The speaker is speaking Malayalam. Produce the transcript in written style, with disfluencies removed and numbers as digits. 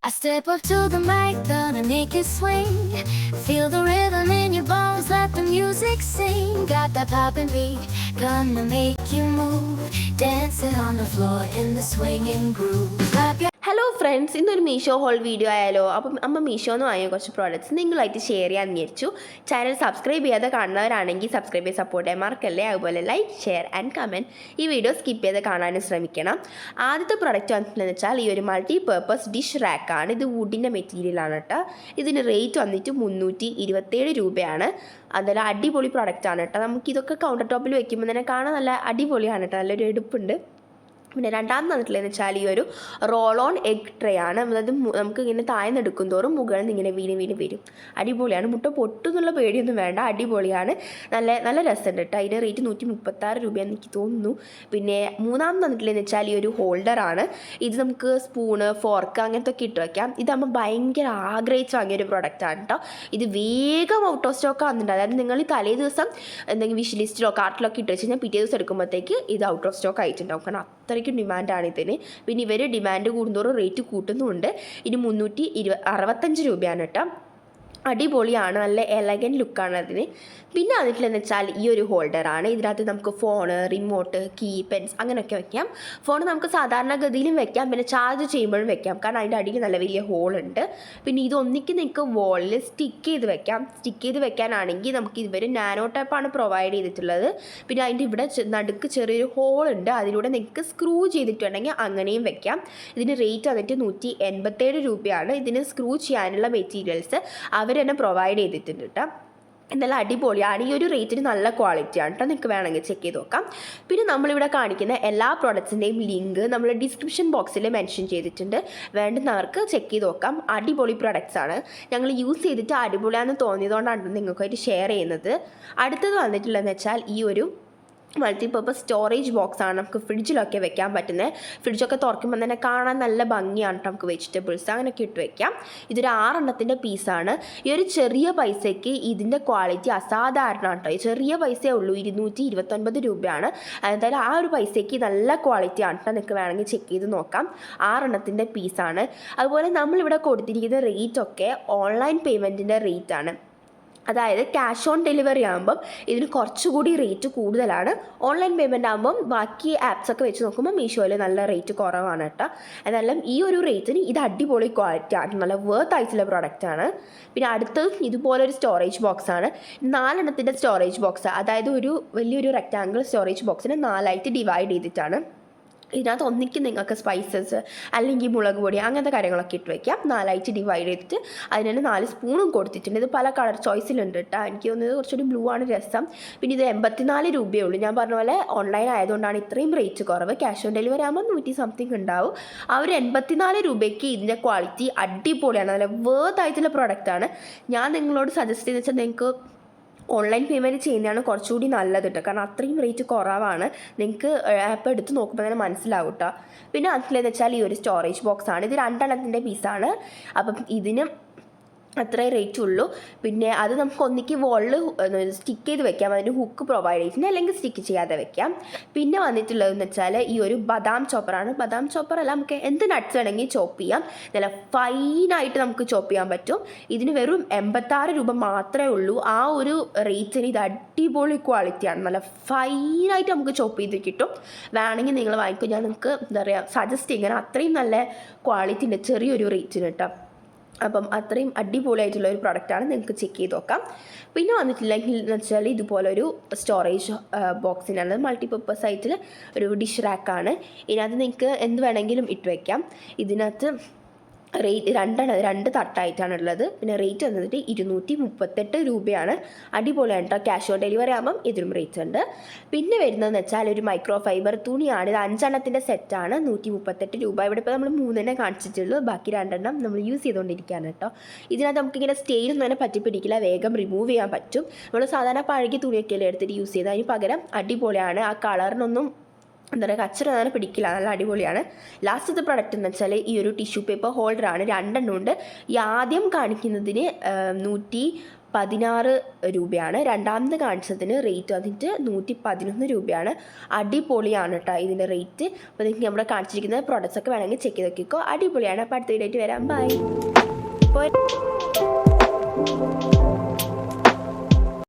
I step up to the mic, gonna make it swing. Feel the rhythm in your bones, let the music sing. Got that poppin' beat, gonna make you move. Dancing on the floor in the swinging groove. Clap your hello friends, ഇന്നൊരു മീഷോ ഹോൾ വീഡിയോ ആയാലോ. അപ്പം അമ്മ മീഷോന്ന് വാങ്ങിയ കുറച്ച് പ്രോഡക്റ്റ്സ് നിങ്ങളായിട്ട് ഷെയർ ചെയ്യാൻ വിചാരിച്ചു. ചാനൽ സബ്സ്ക്രൈബ് ചെയ്യാതെ കാണുന്നവരാണെങ്കിൽ സബ്സ്ക്രൈബ് ചെയ്ത് സപ്പോർട്ട് ചെയ്യാൻ മറക്കല്ലേ. അതുപോലെ ലൈക്ക്, ഷെയർ ആൻഡ് കമൻറ്റ്. ഈ വീഡിയോ സ്കിപ്പ് ചെയ്ത് കാണാനും ശ്രമിക്കണം. ആദ്യത്തെ പ്രോഡക്റ്റ് വന്നിട്ടുണ്ടെന്ന് വെച്ചാൽ ഈ ഒരു മൾട്ടി പർപ്പസ് ഡിഷ് റാക്കാണ്. ഇത് വുഡിൻ്റെ മെറ്റീരിയലാണ് കേട്ടോ. ഇതിന് റേറ്റ് വന്നിട്ട് 327 രൂപയാണ്. അതെല്ലാം അടിപൊളി പ്രോഡക്റ്റാണ് കേട്ടോ. നമുക്കിതൊക്കെ കൗണ്ടർ ടോപ്പിൽ വെക്കുമ്പോൾ തന്നെ കാണാൻ നല്ല അടിപൊളിയാണ് കേട്ടോ. നല്ലൊരു എടുപ്പുണ്ട്. പിന്നെ രണ്ടാമത് വന്നിട്ടുള്ളതെന്ന് വെച്ചാൽ ഈ ഒരു റോൾ ഓൺ എഗ് ട്രേ ആണ്. അതായത് നമുക്ക് ഇങ്ങനെ താഴ്ന്ന് എടുക്കും തോറും മുകളിൽ നിന്ന് ഇങ്ങനെ വീണ് വരും. അടിപൊളിയാണ്. മുട്ട പൊട്ടുന്നുള്ള പേടിയൊന്നും വേണ്ട, അടിപൊളിയാണ്. നല്ല രസമുണ്ട് കേട്ടോ. അതിൻ്റെ റേറ്റ് 136 രൂപയാണെന്ന് എനിക്ക് തോന്നുന്നു. പിന്നെ മൂന്നാമത് വന്നിട്ടുള്ളതെന്ന് വെച്ചാൽ ഈ ഒരു ഹോൾഡറാണ്. ഇത് നമുക്ക് സ്പൂണ്, ഫോർക്ക് അങ്ങനത്തെ ഒക്കെ ഇട്ട് വയ്ക്കാം. ഇതാകുമ്പോൾ ഭയങ്കര ആഗ്രഹിച്ച് വാങ്ങിയൊരു പ്രൊഡക്റ്റാണ് കേട്ടോ. ഇത് വേഗം ഔട്ട് ഓഫ് സ്റ്റോക്ക് ആകുന്നുണ്ട്. അതായത് നിങ്ങൾ ഈ തലേ ദിവസം എന്തെങ്കിലും വിഷ് ലിസ്റ്റിലോ കാർട്ടിലൊക്കെ ഇട്ട് വെച്ച് കഴിഞ്ഞാൽ പിറ്റേ ദിവസം എടുക്കുമ്പോഴത്തേക്ക് ഇത് ഔട്ട് ഓഫ് സ്റ്റോക്ക് ആയിട്ടുണ്ടാവും. കാരണം അത്രയ്ക്കും ഡിമാൻഡാണ് ഇതിന്. പിന്നെ ഇവർ ഡിമാൻഡ് കൂടുന്തോറും റേറ്റ് കൂട്ടുന്നുമുണ്ട്. ഇനി 365 രൂപയാണ് കേട്ടോ. അടിപൊളിയാണ്, നല്ല എലഗൻറ്റ് ലുക്കാണ് അതിന്. പിന്നെ വന്നിട്ടുള്ളതെന്ന് വെച്ചാൽ ഈ ഒരു ഹോൾഡറാണ്. ഇതിനകത്ത് നമുക്ക് ഫോണ്, റിമോട്ട്, കീ, പെൻസ് അങ്ങനെയൊക്കെ വെക്കാം. ഫോൺ നമുക്ക് സാധാരണഗതിയിലും വെക്കാം, പിന്നെ ചാർജ് ചെയ്യുമ്പോഴും വെക്കാം. കാരണം അതിൻ്റെ അടിയിൽ നല്ല വലിയ ഹോളുണ്ട്. പിന്നെ ഇതൊന്നിക്ക് നിങ്ങൾക്ക് വോളിൽ സ്റ്റിക്ക് ചെയ്ത് വെക്കാം. സ്റ്റിക്ക് ചെയ്ത് വെക്കാനാണെങ്കിൽ നമുക്ക് ഇവർ നാനോ ടൈപ്പാണ് പ്രൊവൈഡ് ചെയ്തിട്ടുള്ളത്. പിന്നെ അതിൻ്റെ ഇവിടെ നടുക്ക് ചെറിയൊരു ഹോളുണ്ട്. അതിലൂടെ നിങ്ങൾക്ക് സ്ക്രൂ ചെയ്തിട്ടുണ്ടെങ്കിൽ അങ്ങനെയും വെക്കാം. ഇതിന് റേറ്റ് വന്നിട്ട് 187 രൂപയാണ്. ഇതിന് സ്ക്രൂ ചെയ്യാനുള്ള മെറ്റീരിയൽസ് അവർ തന്നെ പ്രൊവൈഡ് ചെയ്തിട്ടുണ്ട് കേട്ടോ. എന്നാലും അടിപൊളിയാണ്. ഈ ഒരു റേറ്റിന് നല്ല ക്വാളിറ്റിയാണ് കേട്ടോ. നിങ്ങൾക്ക് വേണമെങ്കിൽ ചെക്ക് ചെയ്ത് നോക്കാം. പിന്നെ നമ്മളിവിടെ കാണിക്കുന്ന എല്ലാ പ്രോഡക്ട്സിൻ്റെയും ലിങ്ക് നമ്മൾ ഡിസ്ക്രിപ്ഷൻ ബോക്സിൽ മെൻഷൻ ചെയ്തിട്ടുണ്ട്. വേണ്ടുന്നവർക്ക് ചെക്ക് ചെയ്ത് നോക്കാം. അടിപൊളി പ്രോഡക്റ്റ്സ് ആണ്. ഞങ്ങൾ യൂസ് ചെയ്തിട്ട് അടിപൊളിയാണെന്ന് തോന്നിയതുകൊണ്ടാണ് നിങ്ങൾക്കായിട്ട് ഷെയർ ചെയ്യുന്നത്. അടുത്തത് വന്നിട്ടുള്ളതെന്ന് വെച്ചാൽ ഈ ഒരു മൾട്ടിപർപ്പസ് സ്റ്റോറേജ് ബോക്സാണ്. നമുക്ക് ഫ്രിഡ്ജിലൊക്കെ വെക്കാൻ പറ്റുന്നത്. ഫ്രിഡ്ജൊക്കെ തുറക്കുമ്പോൾ തന്നെ കാണാൻ നല്ല ഭംഗിയാണ്. നമുക്ക് വെജിറ്റബിൾസ് അങ്ങനെയൊക്കെ ഇട്ട് വെക്കാം. ഇതൊരു 6 എണ്ണത്തിൻ്റെ പീസാണ്. ഈ ഒരു ചെറിയ പൈസയ്ക്ക് ഇതിൻ്റെ ക്വാളിറ്റി അസാധാരണമാണ് കേട്ടോ. ചെറിയ പൈസയേ ഉള്ളൂ, 229 രൂപയാണ്. എന്തായാലും ആ ഒരു പൈസയ്ക്ക് നല്ല ക്വാളിറ്റിയാണ് കേട്ടോ. നിങ്ങൾക്ക് വേണമെങ്കിൽ ചെക്ക് ചെയ്ത് നോക്കാം. 6 എണ്ണത്തിൻ്റെ പീസാണ്. അതുപോലെ നമ്മളിവിടെ കൊടുത്തിരിക്കുന്ന റേറ്റൊക്കെ ഓൺലൈൻ പേയ്മെൻറ്റിൻ്റെ റേറ്റാണ്. അതായത് ക്യാഷ് ഓൺ ഡെലിവറി ആകുമ്പം ഇതിന് കുറച്ചുകൂടി റേറ്റ് കൂടുതലാണ്. ഓൺലൈൻ പേയ്മെൻറ്റ് ആകുമ്പം ബാക്കി ആപ്സൊക്കെ വെച്ച് നോക്കുമ്പോൾ മീഷോയിൽ നല്ല റേറ്റ് കുറവാണ് കേട്ടോ. എന്നാലും ഈ ഒരു റേറ്റിന് ഇത് അടിപൊളി ക്വാളിറ്റിയാണ്, നല്ല വർത്ത് ആയിട്ടുള്ള പ്രോഡക്റ്റാണ്. പിന്നെ അടുത്തത് ഇതുപോലൊരു സ്റ്റോറേജ് ബോക്സാണ്. 4 എണ്ണത്തിൻ്റെ സ്റ്റോറേജ് ബോക്സ്, അതായത് ഒരു വലിയൊരു റെക്റ്റാങ്കിൾ സ്റ്റോറേജ് ബോക്സിനെ 4ആയിട്ട് ഡിവൈഡ് ചെയ്തിട്ടാണ്. ഇതിനകത്ത് ഒന്നിക്ക് നിങ്ങൾക്ക് സ്പൈസസ് അല്ലെങ്കിൽ മുളക് പൊടി അങ്ങനത്തെ കാര്യങ്ങളൊക്കെ ഇട്ട് വയ്ക്കാം. 4ആയിട്ട് ഡിവൈഡ് ചെയ്തിട്ട് അതിന് തന്നെ 4 സ്പൂണും കൊടുത്തിട്ടുണ്ട്. ഇത് പല കളർ ചോയ്സിലുണ്ട് കേട്ടോ. എനിക്ക് തോന്നുന്നത് കുറച്ചുകൂടി ബ്ലൂ ആണ് രസം. പിന്നെ ഇത് 84 രൂപയേ ഉള്ളൂ. ഞാൻ പറഞ്ഞ പോലെ ഓൺലൈൻ ആയതുകൊണ്ടാണ് ഇത്രയും റേറ്റ് കുറവ്. ക്യാഷ് ഓൺ ഡെലിവറി ആകുമ്പോൾ 100 സംതിങ് ഉണ്ടാവും. ആ ഒരു 84 രൂപയ്ക്ക് ഇതിൻ്റെ ക്വാളിറ്റി അടിപൊളിയാണ്, നല്ല വർത്ത് ആയിട്ടുള്ള പ്രോഡക്റ്റാണ്. ഞാൻ നിങ്ങളോട് സജസ്റ്റ് ചെയ്തെന്ന് വെച്ചാൽ നിങ്ങൾക്ക് ഓൺലൈൻ പേയ്മെൻറ്റ് ചെയ്യുന്നതാണ് കുറച്ചുകൂടി നല്ലത് കേട്ടോ. കാരണം അത്രയും റേറ്റ് കുറവാണ്. നിങ്ങൾക്ക് ആപ്പ് എടുത്ത് നോക്കുമ്പോൾ തന്നെ മനസ്സിലാവും കേട്ടോ. പിന്നെ അതിലെന്ന് വെച്ചാൽ ഈ ഒരു സ്റ്റോറേജ് ബോക്സാണ്. ഇത് 2 എണ്ണത്തിൻ്റെ പീസാണ്. അപ്പം ഇതിന് അത്രേ റേറ്റ് ഉള്ളൂ. പിന്നെ അത് നമുക്ക് ഒന്നിക്ക് വോളിൽ സ്റ്റിക്ക് ചെയ്ത് വെക്കാം. അതിന് ഹുക്ക് പ്രൊവൈഡ് ചെയ്തിട്ടുണ്ട്, അല്ലെങ്കിൽ സ്റ്റിക്ക് ചെയ്യാതെ വെക്കാം. പിന്നെ വന്നിട്ടുള്ളതെന്ന് വെച്ചാൽ ഈ ഒരു ബദാം ചോപ്പറാണ്. ബദാം ചോപ്പറല്ല, നമുക്ക് എന്ത് നട്ട്സ് വേണമെങ്കിൽ ചോപ്പ് ചെയ്യാം. നല്ല ഫൈനായിട്ട് നമുക്ക് ചോപ്പ് ചെയ്യാൻ പറ്റും. ഇതിന് വെറും 86 രൂപ മാത്രമേ ഉള്ളൂ. ആ ഒരു റേറ്റിന് ഇത് അടിപൊളി ക്വാളിറ്റിയാണ്. നല്ല ഫൈനായിട്ട് നമുക്ക് ചോപ്പ് ചെയ്ത് കിട്ടും. വേണമെങ്കിൽ നിങ്ങൾ വാങ്ങിക്കും. ഞാൻ നിങ്ങൾക്ക് എന്താ പറയുക സജസ്റ്റ് ചെയ്യാൻ, അത്രയും നല്ല ക്വാളിറ്റി ഉണ്ട് ചെറിയൊരു റേറ്റിന് കേട്ടോ. അപ്പം അത്രയും അടിപൊളിയായിട്ടുള്ള ഒരു പ്രോഡക്റ്റാണ്. നിങ്ങൾക്ക് ചെക്ക് ചെയ്ത് നോക്കാം. പിന്നെ വന്നിട്ടില്ലെങ്കിൽ എന്ന് വെച്ചാൽ ഇതുപോലൊരു സ്റ്റോറേജ് ബോക്സിനാണ്. മൾട്ടിപർപ്പസ് ആയിട്ടുള്ള ഒരു ഡിഷ് റാക്കാണ്. ഇതിനകത്ത് നിങ്ങൾക്ക് എന്ത് വേണമെങ്കിലും ഇട്ട് വയ്ക്കാം. ഇതിനകത്ത് റേറ്റ് 2 തട്ടായിട്ടാണുള്ളത്. പിന്നെ റേറ്റ് വന്നിട്ട് 238 രൂപയാണ്. അടിപൊളിയാണ് കേട്ടോ. ക്യാഷ് ഓൺ ഡെലിവറി ആകുമ്പം ഇതിനും റേറ്റ് ഉണ്ട്. പിന്നെ വരുന്നതെന്ന് വെച്ചാൽ ഒരു മൈക്രോ ഫൈബർ തുണിയാണ്. ഇത് 5 എണ്ണത്തിൻ്റെ സെറ്റാണ്. 138 രൂപ. ഇവിടെ ഇപ്പോൾ നമ്മൾ 3 എണ്ണം കാണിച്ചിട്ടുള്ളൂ, ബാക്കി 2 എണ്ണം നമ്മൾ യൂസ് ചെയ്തുകൊണ്ടിരിക്കുകയാണ് കേട്ടോ. ഇതിനകത്ത് നമുക്കിങ്ങനെ സ്റ്റെയിനൊന്നും തന്നെ പറ്റിപ്പിടിക്കില്ല, വേഗം റിമൂവ് ചെയ്യാൻ പറ്റും. നമ്മൾ സാധാരണ പഴകിയ തുണിയൊക്കെയല്ലേ എടുത്തിട്ട് യൂസ് ചെയ്ത്, അതിന് പകരം അടിപൊളിയാണ്. ആ കളറിനൊന്നും എന്താ പറയുക കച്ചറ തന്നെ പിടിക്കില്ല, നല്ല അടിപൊളിയാണ്. ലാസ്റ്റത്തെ പ്രൊഡക്റ്റ് എന്ന് വെച്ചാൽ ഈ ഒരു ടിഷ്യൂ പേപ്പർ ഹോൾഡറാണ്. 2 എണ്ണം ഉണ്ട്. ഈ ആദ്യം കാണിക്കുന്നതിന് 16 രൂപയാണ്. രണ്ടാമത് കാണിച്ചതിന് റേറ്റ് വന്നിട്ട് 111 രൂപയാണ്. അടിപൊളിയാണ് കേട്ടോ ഇതിൻ്റെ റേറ്റ്. അപ്പോൾ നിങ്ങൾക്ക് നമ്മുടെ കാണിച്ചിരിക്കുന്ന പ്രോഡക്റ്റ്സ് ഒക്കെ വേണമെങ്കിൽ ചെക്ക് ചെയ്ത് നോക്കിക്കോ. അടിപൊളിയാണ്. അപ്പോൾ അടുത്ത വീഡിയോ ആയിട്ട് വരാം. ബൈ.